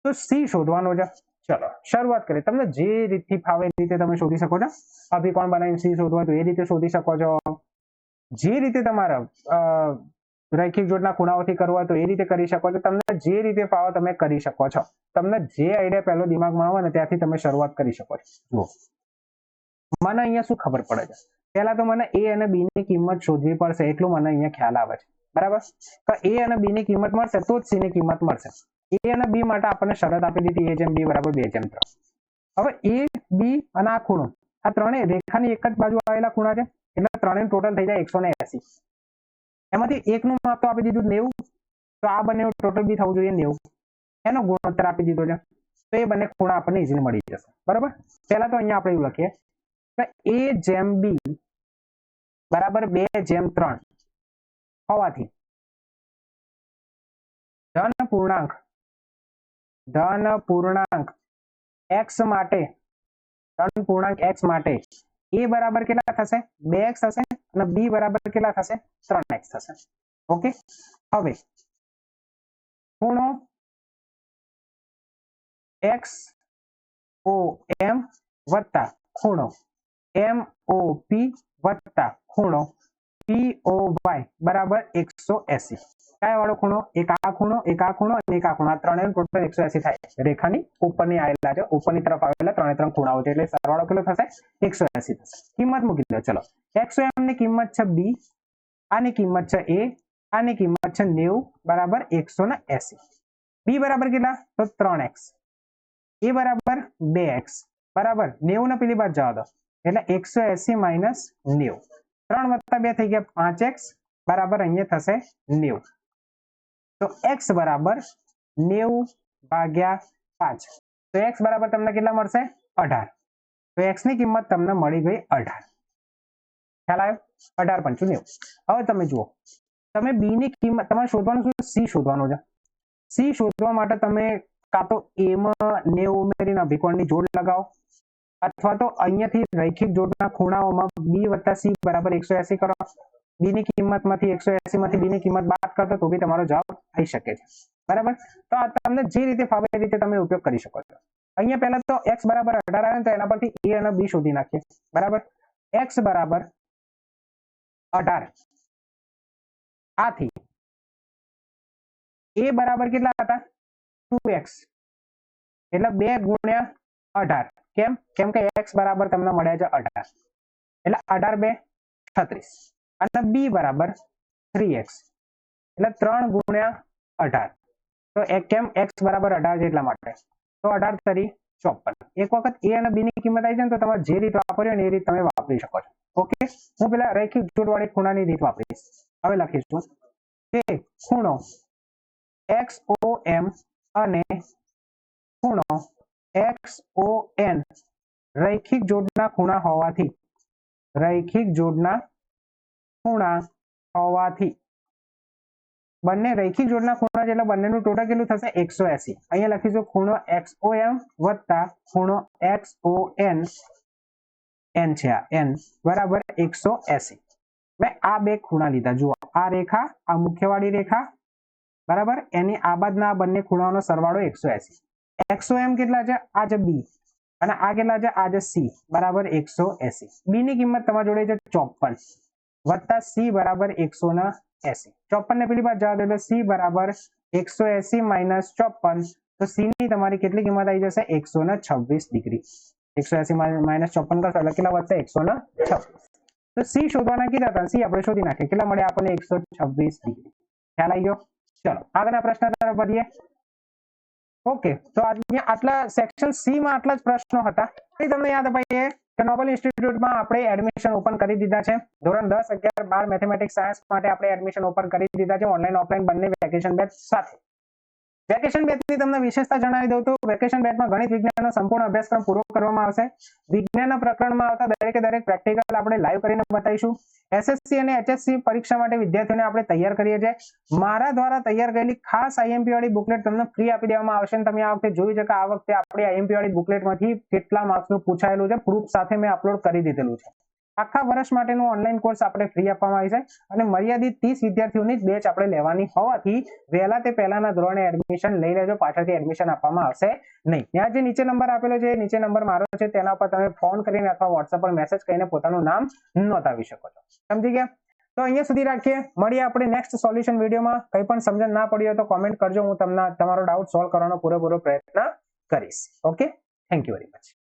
તો C શોધવાનો છે ચલો શરૂઆત કરીએ તમને જે રીતથી ફાવે એ રીતે તમે શોધી શકો છો અભિકોણ બનાવીને C શોધવા તો એ રીતે શોધી શકો છો જે રીતે તમારા રૈખિક જોડના ખૂણાઓથી કરવા તો એ રીતે કરી શકો છો તમને જે રીતે ફાવે તમે કરી શકો છો તમને જે આઈડિયા પહેલો દિમાગમાં આવે ને ત્યાંથી તમે શરૂઆત કરી શકો છો જુઓ મને અહીંયા શું ખબર પડે છે પહેલા તો મને A અને B ની કિંમત શોધવી પડશે એટલું મને અહીંયા ખ્યાલ આવે છે બરાબર તો A અને B ની કિંમત મળશે તો જ C ની કિંમત મળશે A અને B માટે આપણને શરત આપી દીધી A જેમ B બરાબર 2:3 હવે A B અને આ ખૂણો આ ત્રણેય રેખાની એક જ બાજુ આવેલા ખૂણા છે એટલે ત્રણેય ટોટલ થઈ જાય 180 એમાંથી એકનું માપ તો આપી દીધું 90 તો આ બંને ટોટલ બી થવું જોઈએ 90 એનો ગુણોત્તર આપી દીધો છે તો એ બંને ખૂણા આપણને ઈઝીલી મળી જશે બરાબર પહેલા તો અહીંયા આપણે એવું લખીએ કે A જેમ B બરાબર 2:3 હોવાથી ધન પૂર્ણાંક x માટે A બરાબર કેટલા થશે 2x થશે અને B બરાબર કેટલા થશે 3x થશે ઓકે હવે ખૂણો XOM વત્તા ખૂણો MOP વત્તા ખૂણો POY બરાબર 180 કયા વાળો ખૂણો એક આ ખૂણો એક આ ખૂણો અને એક આ ખૂણો આ ત્રણેય ટોટલ 180 થાય રેખાની ઉપરની આવેલા છે ઉપરની તરફ આવેલા ત્રણે ખૂણાઓ છે એટલે સરવાળો કેટલો થશે 180 થશે કિંમત મૂકી દો ચલો XOM ની કિંમત છે B આની કિંમત છે A આની કિંમત છે 90 બરાબર 180 B બરાબર કેટલા તો 3x A બરાબર 2x બરાબર 90 ને પેલી બાજુ જવા દો એટલે 180 માઇનસ 90 3 વત્તા 2 થઈ ગયા 5x બરાબર અહીંયા થશે 90 તો x બરાબર 90 ભાગ્યા 5 તો x બરાબર તમને કેટલા મળશે 18 તો x ની કિંમત તમને મળી ગઈ 18 ખ્યાલ આવ્યો 18 પંચું 90 હવે તમે જુઓ તમે b ની કિંમત તમારે શોધવાનું છે c શોધવાનું છે c શોધવા માટે તમે કાં તો a માં 90 ઉમેરીને અભિકોણની જોડ લગાવો અથવા તો અહીંયાથી રૈખિક જોડના ખૂણાઓમાં b વત્તા c બરાબર 180 કરો b ની કિંમતમાંથી 180 માંથી b ની કિંમત બાદ કરતો તો બી તમારો જવાબ આવી શકે છે બરાબર તો આ તમને જે રીતે ફાવે એ રીતે તમે ઉપયોગ કરી શકો છો અહીંયા પહેલા તો x બરાબર 18 આવે તો એના પરથી a અને b શોધી નાખીએ બરાબર x બરાબર 18 આથી a બરાબર કેટલા હતા 2x એટલે 2 ગુણ્યા 18 કેમ કેમ કે x બરાબર તમને મળ્યા છે 18 એટલે 18 2 36 અને b બરાબર 3x એટલે 3 ગુણ્યા 18 તો કેમ x બરાબર 18 છે એટલા માટે તો 18 તરી 54 એક વખત a અને b ની કિંમત આવી જાય ને તો તમારે જે રીત વાપર્યો ને એ રીત તમે વાપરી શકો છો ઓકે હું પેલા રૈખિક જોડવાળી ખૂણાની રીત વાપરીશ હવે લખીશું કે ખૂણો XOM અને ખૂણો XON રૈખિક જોડના ખૂણા હોવાથી બંને રૈખિક જોડના ખૂણા એટલે બંનેનું ટોટલ કેટલું થશે 180 અહીંયા લખીશું ખૂણો XOM વત્તા ખૂણો XON n છે આ n બરાબર 180 મેં આ બે ખૂણા લીધા જુઓ આ રેખા આ મુખ્યવાળી રેખા બરાબર એની આ બાજુના બંને ખૂણાઓનો સરવાળો 180 XOM કેટલા છે આ છે b અને આ કેટલા છે આ છે c બરાબર 180 b ની કિંમત તમારી જોડે છે 54 વત્તા c બરાબર 180 54 ને પેલી બાજુ જવા દો એટલે c બરાબર 180 માઇનસ 54 તો c ની તમારી કેટલી કિંમત આવી જશે 126 ડિગ્રી 180 માઇનસ 54 કરશો એટલે કેટલા વધશે 126 તો c શોધવાના કીધા હતા c આપણે શોધી નાખીએ કેટલા મળે આપણને 126 ડિગ્રી ખ્યાલ આવી ગયો ચલો આગળના પ્રશ્ન તરફ વધીએ ઓકે તો આજે આટલા સેક્શન સી માં આટલા જ પ્રશ્નો હતા તમને યાદ અપાઈએ કે નોબલ ઇન્સ્ટિટ્યૂટમાં આપણે એડમિશન ઓપન કરી દીધા છે ધોરણ 10 11 12 મેથેમેટિક્સ સાયન્સ માટે આપણે એડમિશન ઓપન કરી દીધા છે ઓનલાઈન ઓફલાઈન બંને વેકેશન બેચ સાથે વેકેશન બેચની તમને વિશેષતા જણાવી દઉં તો વેકેશન બેચમાં ગણિત વિજ્ઞાનનો સંપૂર્ણ અભ્યાસક્રમ પૂરો કરવામાં આવશે વિજ્ઞાનના પ્રકરણમાં આવતા દરેક પ્રેક્ટિકલ આપણે લાઈવ કરીને બતાવીશું એસએસસી અને એચએસસી પરીક્ષા માટે વિદ્યાર્થીઓને આપણે તૈયાર કરીએ છીએ મારા દ્વારા તૈયાર કરેલી ખાસ આઈએમપી વાળી બુકલેટ તમને ફ્રી આપી દેવામાં આવશે અને તમે આ વખતે જોઈ છે કે આ વખતે આપણી આઈએમપી વાળી બુકલેટમાંથી કેટલા માર્ક્સનું પૂછાયેલું છે પ્રૂફ સાથે મેં અપલોડ કરી દીધેલું છે આખા વર્ષ માટેનું ઓનલાઈન કોર્સ આપણે ફ્રી આપવામાં આવી છે અને મર્યાદિત 30 વિદ્યાર્થીઓની જ બેચ આપણે લેવાની હોવાથી વહેલા તે પહેલાના ધોરણે એડમિશન લઈ લેજો પાછળથી એડમિશન આપવામાં આવશે નહીં ત્યાં જે નીચે નંબર આપેલો છે નીચે નંબર મારો છે તેના પર તમે ફોન કરીને અથવા વોટ્સએપ પર મેસેજ કરીને પોતાનું નામ નોંધાવી શકો છો સમજી ગયા તો અહીંયા સુધી રાખીએ મળીએ આપણે નેક્સ્ટ સોલ્યુશન વિડીયોમાં કંઈ પણ સમજણ ના પડી હોય તો કોમેન્ટ કરજો હું તમને તમારો ડાઉટ સોલ્વ કરવાનો પૂરેપૂરો પ્રયત્ન કરીશ okay thank you very much